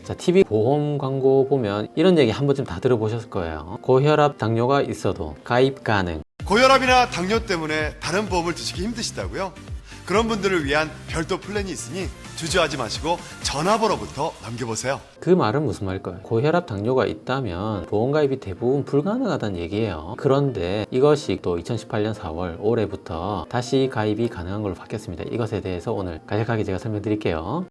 자, TV 보험 광고 보면 이런 얘기 한 번쯤 다 들어보셨을 거예요. 고혈압, 당뇨가 있어도 가입 가능. 고혈압이나 당뇨 때문에 다른 보험을 드시기 힘드시다고요? 그런 분들을 위한 별도 플랜이 있으니 주저하지 마시고 전화번호부터 남겨보세요. 그 말은 무슨 말일까요? 고혈압, 당뇨가 있다면 보험 가입이 대부분 불가능하다는 얘기예요. 그런데 이것이 또 2018년 4월 올해부터 다시 가입이 가능한 걸로 바뀌었습니다. 이것에 대해서 오늘 간략하게 제가 설명드릴게요.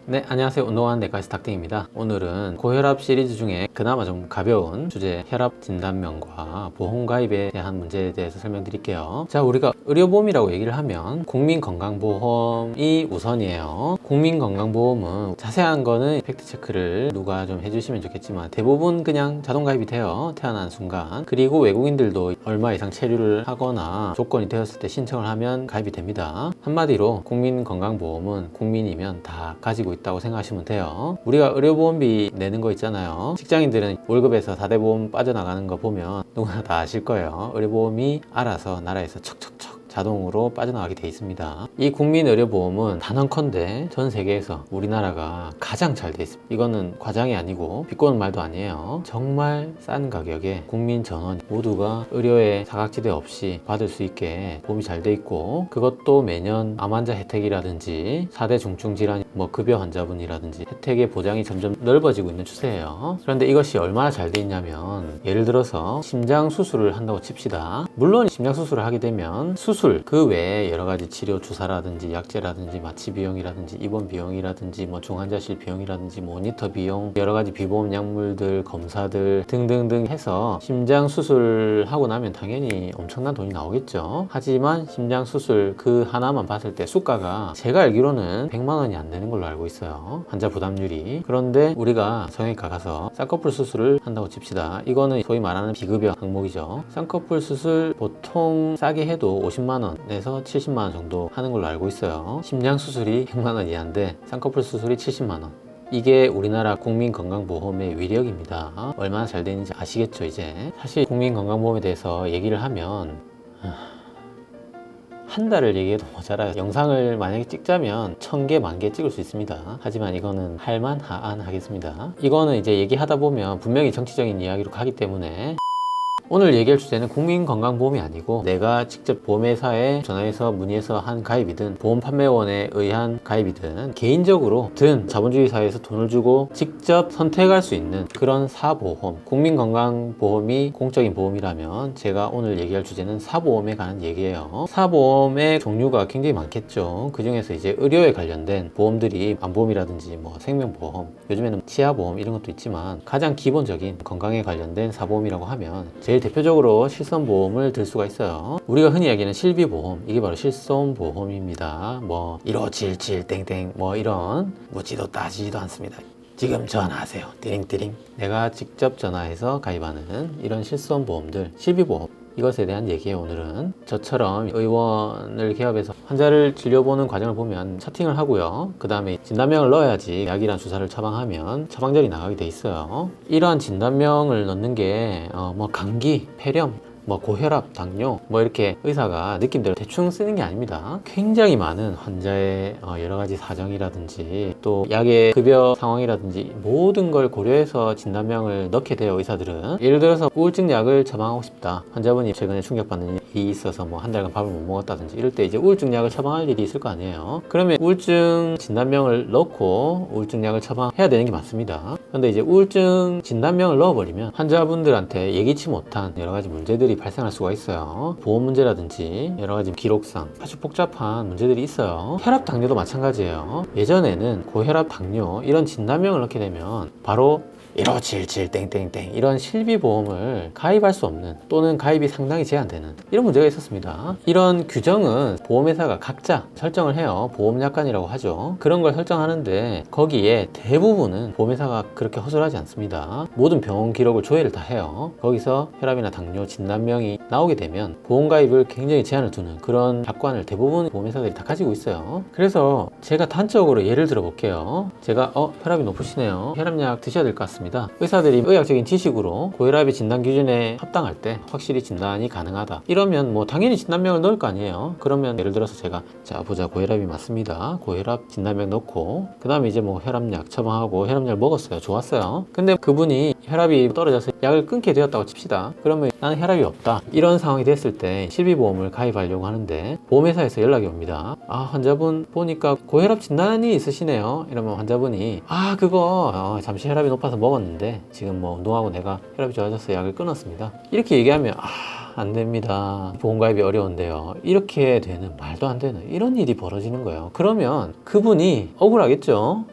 네, 안녕하세요. 운동하는 내과의사 닥팅입니다. 오늘은 고혈압 시리즈 중에 그나마 좀 가벼운 주제, 혈압 진단명과 보험 가입에 대한 문제에 대해서 설명드릴게요. 자, 우리가 의료보험이라고 얘기를 하면 국민건강보험이 우선이에요. 국민건강보험은 자세한 거는 팩트체크를 누가 좀 해주시면 좋겠지만 대부분 그냥 자동 가입이 돼요. 태어난 순간. 그리고 외국인들도 얼마 이상 체류를 하거나 조건이 되었을 때 신청을 하면 가입이 됩니다. 한마디로 국민건강보험은 국민이면 다 가지고 있다고 생각하시면 돼요. 우리가 의료보험비 내는 거 있잖아요. 직장인들은 월급에서 4대 보험 빠져나가는 거 보면 누구나 다 아실 거예요. 의료보험이 알아서 나라에서 척척척 자동으로 빠져나가게 돼 있습니다. 이 국민의료보험은 단언컨대 전 세계에서 우리나라가 가장 잘 돼 있습니다. 이거는 과장이 아니고 비꼬는 말도 아니에요. 정말 싼 가격에 국민 전원 모두가 의료에 사각지대 없이 받을 수 있게 보험이 잘 돼 있고, 그것도 매년 암 환자 혜택이라든지 4대 중증 질환 급여 환자분이라든지 혜택의 보장이 점점 넓어지고 있는 추세예요. 그런데 이것이 얼마나 잘 돼 있냐면, 예를 들어서 심장 수술을 한다고 칩시다. 물론 심장 수술을 하게 되면 수술 그 외에 여러 가지 치료 주사라든지 약제라든지 마취 비용이라든지 입원 비용이라든지 중환자실 비용이라든지 모니터 비용, 여러 가지 비보험 약물들, 검사들 등등등 해서 심장 수술하고 나면 당연히 엄청난 돈이 나오겠죠. 하지만 심장 수술 그 하나만 봤을 때 수가가 제가 알기로는 100만 원이 안 되는 걸로 알고 있어요. 환자 부담률이. 그런데 우리가 성형외과 가서 쌍꺼풀 수술을 한다고 칩시다. 이거는 소위 말하는 비급여 항목이죠. 쌍꺼풀 수술 보통 싸게 해도 50만 원에서 70만 원 정도 하는 걸로 알고 있어요. 심장 수술이 100만 원 이하인데 쌍꺼풀 수술이 70만 원. 이게 우리나라 국민건강보험의 위력입니다. 얼마나 잘 되는지 아시겠죠, 이제? 사실 국민건강보험에 대해서 얘기를 하면 한 달을 얘기해도 모자라요. 영상을 만약에 찍자면 1000개, 10,000개 찍을 수 있습니다. 하지만 이거는 할만하안 하겠습니다. 이거는 이제 얘기하다 보면 분명히 정치적인 이야기로 가기 때문에 오늘 얘기할 주제는 국민건강보험이 아니고 내가 직접 보험회사에 전화해서 문의해서 한 가입이든 보험 판매원에 의한 가입이든 개인적으로 든 자본주의 사회에서 돈을 주고 직접 선택할 수 있는 그런 사보험, 국민건강보험이 공적인 보험이라면 제가 오늘 얘기할 주제는 사보험에 관한 얘기예요. 사보험의 종류가 굉장히 많겠죠. 그 중에서 이제 의료에 관련된 보험들이 암보험이라든지 생명보험, 요즘에는 치아보험 이런 것도 있지만 가장 기본적인 건강에 관련된 사보험이라고 하면 제일 대표적으로 실손보험을 들 수가 있어요. 우리가 흔히 이야기하는 실비보험, 이게 바로 실손보험입니다. 1577 땡땡 이런 묻지도 따지지도 않습니다. 지금 전화하세요. 띠링띠링. 내가 직접 전화해서 가입하는 이런 실손보험들, 실비보험, 이것에 대한 얘기예요. 오늘은 저처럼 의원을 개업해서 환자를 진료보는 과정을 보면 차팅을 하고요. 그 다음에 진단명을 넣어야지 약이랑 주사를 처방하면 처방전이 나가게 돼 있어요. 이러한 진단명을 넣는 게 감기, 폐렴, 고혈압, 당뇨 이렇게 의사가 느낌대로 대충 쓰는 게 아닙니다. 굉장히 많은 환자의 여러 가지 사정이라든지 또 약의 급여 상황이라든지 모든 걸 고려해서 진단명을 넣게 돼요. 의사들은 예를 들어서 우울증 약을 처방하고 싶다. 환자분이 최근에 충격받는 일이 있어서 한 달간 밥을 못 먹었다든지 이럴 때 이제 우울증 약을 처방할 일이 있을 거 아니에요. 그러면 우울증 진단명을 넣고 우울증 약을 처방해야 되는 게 맞습니다. 그런데 이제 우울증 진단명을 넣어버리면 환자분들한테 예기치 못한 여러 가지 문제들이 발생할 수가 있어요. 보험 문제라든지 여러 가지 기록상 아주 복잡한 문제들이 있어요. 혈압, 당뇨도 마찬가지예요. 예전에는 고혈압, 당뇨 이런 진단명을 넣게 되면 바로 1577 땡땡땡 이런 실비보험을 가입할 수 없는, 또는 가입이 상당히 제한되는 이런 문제가 있었습니다. 이런 규정은 보험회사가 각자 설정을 해요. 보험약관이라고 하죠. 그런 걸 설정하는데 거기에 대부분은 보험회사가 그렇게 허술하지 않습니다. 모든 병원 기록을 조회를 다 해요. 거기서 혈압이나 당뇨 진단명이 나오게 되면 보험 가입을 굉장히 제한을 두는 그런 약관을 대부분 보험회사들이 다 가지고 있어요. 그래서 제가 단적으로 예를 들어 볼게요. 제가 혈압이 높으시네요. 혈압약 드셔야 될 것 같습니다. 그렇습니다. 의사들이 의학적인 지식으로 고혈압이 진단 기준에 합당할 때 확실히 진단이 가능하다. 이러면 뭐 당연히 진단명을 넣을 거 아니에요. 그러면 예를 들어서 제가 자 보자, 고혈압이 맞습니다. 고혈압 진단명 넣고 그 다음에 이제 뭐 혈압약 처방하고 혈압약을 먹었어요. 좋았어요. 근데 그분이 혈압이 떨어져서 약을 끊게 되었다고 칩시다. 그러면 나는 혈압이 없다. 이런 상황이 됐을 때 실비보험을 가입하려고 하는데 보험회사에서 연락이 옵니다. 아, 환자분 보니까 고혈압 진단이 있으시네요. 이러면 환자분이 아, 그거 잠시 혈압이 높아서 먹었는데 지금 뭐 운동하고 내가 혈압이 좋아져서 약을 끊었습니다. 이렇게 얘기하면 안 됩니다. 보험가입이 어려운데요. 이렇게 되는, 말도 안 되는 이런 일이 벌어지는 거예요. 그러면 그분이 억울하겠죠.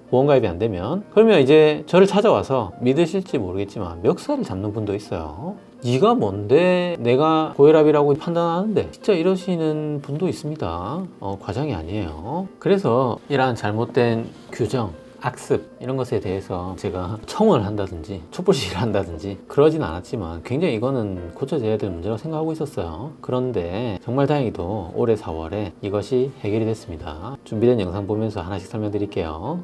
보험가입이 안 되면. 그러면 이제 저를 찾아와서 믿으실지 모르겠지만 멱살을 잡는 분도 있어요. 네가 뭔데 내가 고혈압이라고 판단하는데, 진짜 이러시는 분도 있습니다. 과장이 아니에요. 그래서 이러한 잘못된 규정, 악습 이런 것에 대해서 제가 청원을 한다든지 촛불시위를 한다든지 그러진 않았지만 굉장히 이거는 고쳐져야 될 문제라고 생각하고 있었어요. 그런데 정말 다행히도 올해 4월에 이것이 해결이 됐습니다. 준비된 영상 보면서 하나씩 설명드릴게요.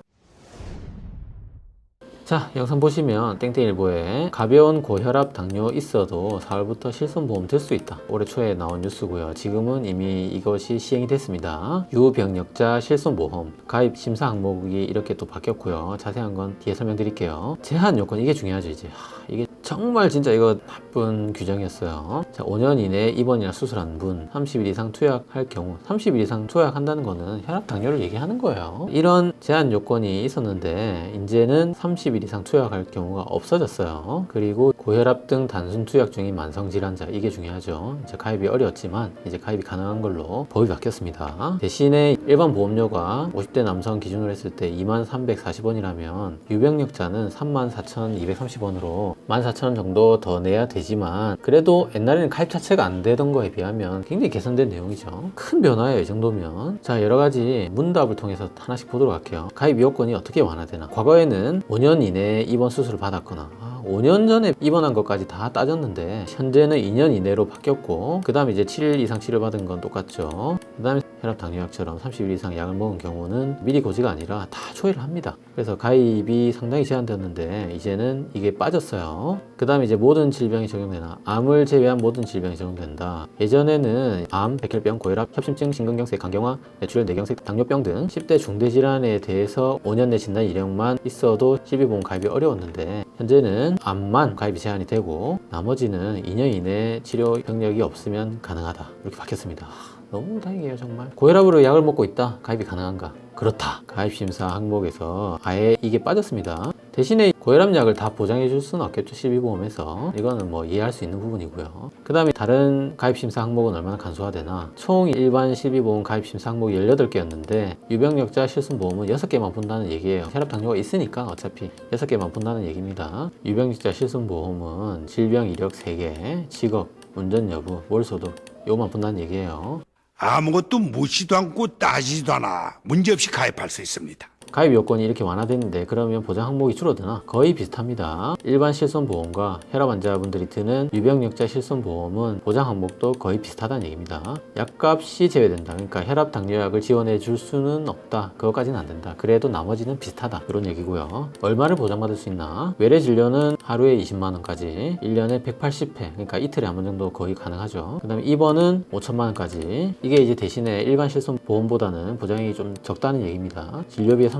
자, 영상 보시면 땡땡일보에 가벼운 고혈압 당뇨 있어도 4월부터 실손보험 들 수 있다. 올해 초에 나온 뉴스고요. 지금은 이미 이것이 시행이 됐습니다. 유병력자 실손보험 가입 심사 항목이 이렇게 또 바뀌었고요. 자세한 건 뒤에 설명드릴게요. 제한 요건, 이게 중요하죠. 이제 이게 정말 진짜 이거 나쁜 규정이었어요. 자, 5년 이내에 입원이나 수술한 분 30일 이상 투약할 경우, 30일 이상 투약한다는 거는 혈압 당뇨를 얘기하는 거예요. 이런 제한 요건이 있었는데 이제는 30일 이상 투약할 경우가 없어졌어요. 그리고 고혈압 등 단순 투약 중인 만성 질환자, 이게 중요하죠. 이제 가입이 어려웠지만 이제 가입이 가능한 걸로 법이 바뀌었습니다. 대신에 일반 보험료가 50대 남성 기준으로 했을 때 2340원이라면 유병력자는 34,230원으로 14,000원 정도 더 내야 되지만, 그래도 옛날에는 가입 자체가 안 되던 거에 비하면 굉장히 개선된 내용이죠. 큰 변화예요, 이 정도면. 자, 여러 가지 문답을 통해서 하나씩 보도록 할게요. 가입 요건이 어떻게 완화되나. 과거에는 5년 이내에 입원 수술을 받았거나 5년 전에 입원한 것까지 다 따졌는데 현재는 2년 이내로 바뀌었고, 그 다음에 이제 7일 이상 치료받은 건 똑같죠. 그 다음에 혈압 당뇨약처럼 30일 이상 약을 먹은 경우는 미리 고지가 아니라 다 초회를 합니다. 그래서 가입이 상당히 제한되었는데 이제는 이게 빠졌어요. 그 다음에 이제 모든 질병이 적용되나, 암을 제외한 모든 질병이 적용된다. 예전에는 암, 백혈병, 고혈압, 협심증, 심근경색, 간경화, 뇌출혈, 뇌경색, 당뇨병 등 10대 중대 질환에 대해서 5년 내 진단 이력만 있어도 실비보험 가입이 어려웠는데 현재는 암만 가입이 제한이 되고 나머지는 2년 이내 치료 병력이 없으면 가능하다. 이렇게 바뀌었습니다. 너무 다행이에요, 정말. 고혈압으로 약을 먹고 있다. 가입이 가능한가? 그렇다. 가입심사 항목에서 아예 이게 빠졌습니다. 대신에 고혈압약을 다 보장해 줄 수는 없겠죠, 실비보험에서. 이거는 뭐 이해할 수 있는 부분이고요. 그 다음에 다른 가입심사 항목은 얼마나 간소화되나. 총 일반 실비보험 가입심사 항목이 18개였는데 유병력자 실손보험은 6개만 본다는 얘기예요. 혈압 당뇨가 있으니까 어차피 6개만 본다는 얘기입니다. 유병력자 실손보험은 질병 이력 3개, 직업, 운전 여부, 월소득 요만 본다는 얘기예요. 아무것도 묻지도 않고 따지지도 않아 문제없이 가입할 수 있습니다. 가입 요건이 이렇게 완화됐는데 그러면 보장 항목이 줄어드나? 거의 비슷합니다. 일반 실손보험과 혈압 환자분들이 드는 유병력자 실손보험은 보장 항목도 거의 비슷하다는 얘기입니다. 약값이 제외된다. 그러니까 혈압 당뇨약을 지원해 줄 수는 없다. 그것까지는 안 된다. 그래도 나머지는 비슷하다. 이런 얘기고요. 얼마를 보장받을 수 있나? 외래 진료는 하루에 20만 원까지, 1년에 180회, 그러니까 이틀에 한 번 정도 거의 가능하죠. 그 다음에 입원은 5천만 원까지. 이게 이제 대신에 일반 실손보험보다는 보장이 좀 적다는 얘기입니다. 진료비의 30%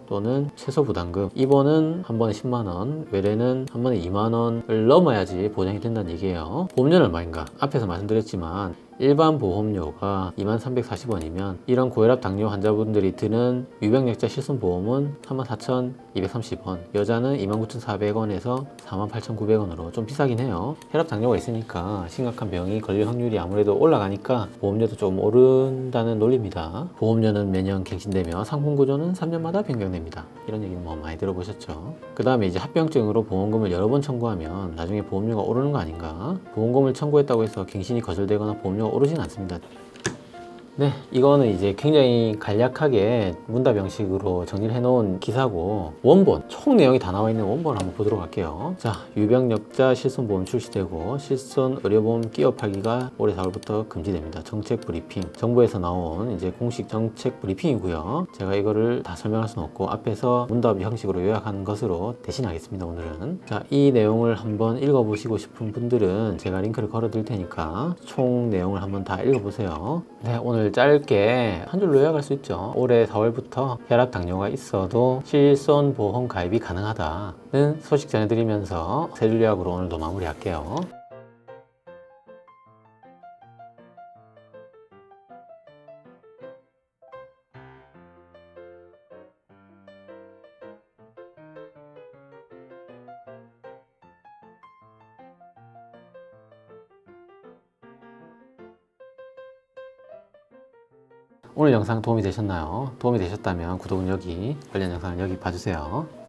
또는 최소 부담금. 입원은 한 번에 10만 원, 외래는 한 번에 2만 원을 넘어야지 보장이 된다는 얘기예요. 보험료는 얼마인가? 앞에서 말씀드렸지만 일반 보험료가 2340원이면 이런 고혈압 당뇨 환자분들이 드는 유병력자 실손보험은 34,230원, 여자는 29,400원에서 48,900원으로 좀 비싸긴 해요. 혈압 당뇨가 있으니까 심각한 병이 걸릴 확률이 아무래도 올라가니까 보험료도 좀 오른다는 논리입니다. 보험료는 매년 갱신되며 상품 구조는 3년마다 변경됩니다. 이런 얘기는 뭐 많이 들어보셨죠. 그 다음에 이제 합병증으로 보험금을 여러 번 청구하면 나중에 보험료가 오르는 거 아닌가? 보험금을 청구했다고 해서 갱신이 거절되거나 보험료가 오르진 않습니다. 네, 이거는 이제 굉장히 간략하게 문답 형식으로 정리를 해놓은 기사고 원본, 총 내용이 다 나와 있는 원본을 한번 보도록 할게요. 자, 유병력자 실손보험 출시되고 실손 의료보험 끼어 팔기가 올해 4월부터 금지됩니다. 정책 브리핑, 정부에서 나온 이제 공식 정책 브리핑이고요. 제가 이거를 다 설명할 수는 없고 앞에서 문답 형식으로 요약한 것으로 대신하겠습니다. 오늘은. 자, 이 내용을 한번 읽어보시고 싶은 분들은 제가 링크를 걸어 드릴 테니까 총 내용을 한번 다 읽어보세요. 네, 오늘 짧게 한 줄로 요약할 수 있죠. 올해 4월부터 혈압 당뇨가 있어도 실손보험 가입이 가능하다는 소식 전해드리면서 세 줄 요약으로 오늘도 마무리할게요. 오늘 영상 도움이 되셨나요? 도움이 되셨다면 구독은 여기, 관련 영상을 여기 봐주세요.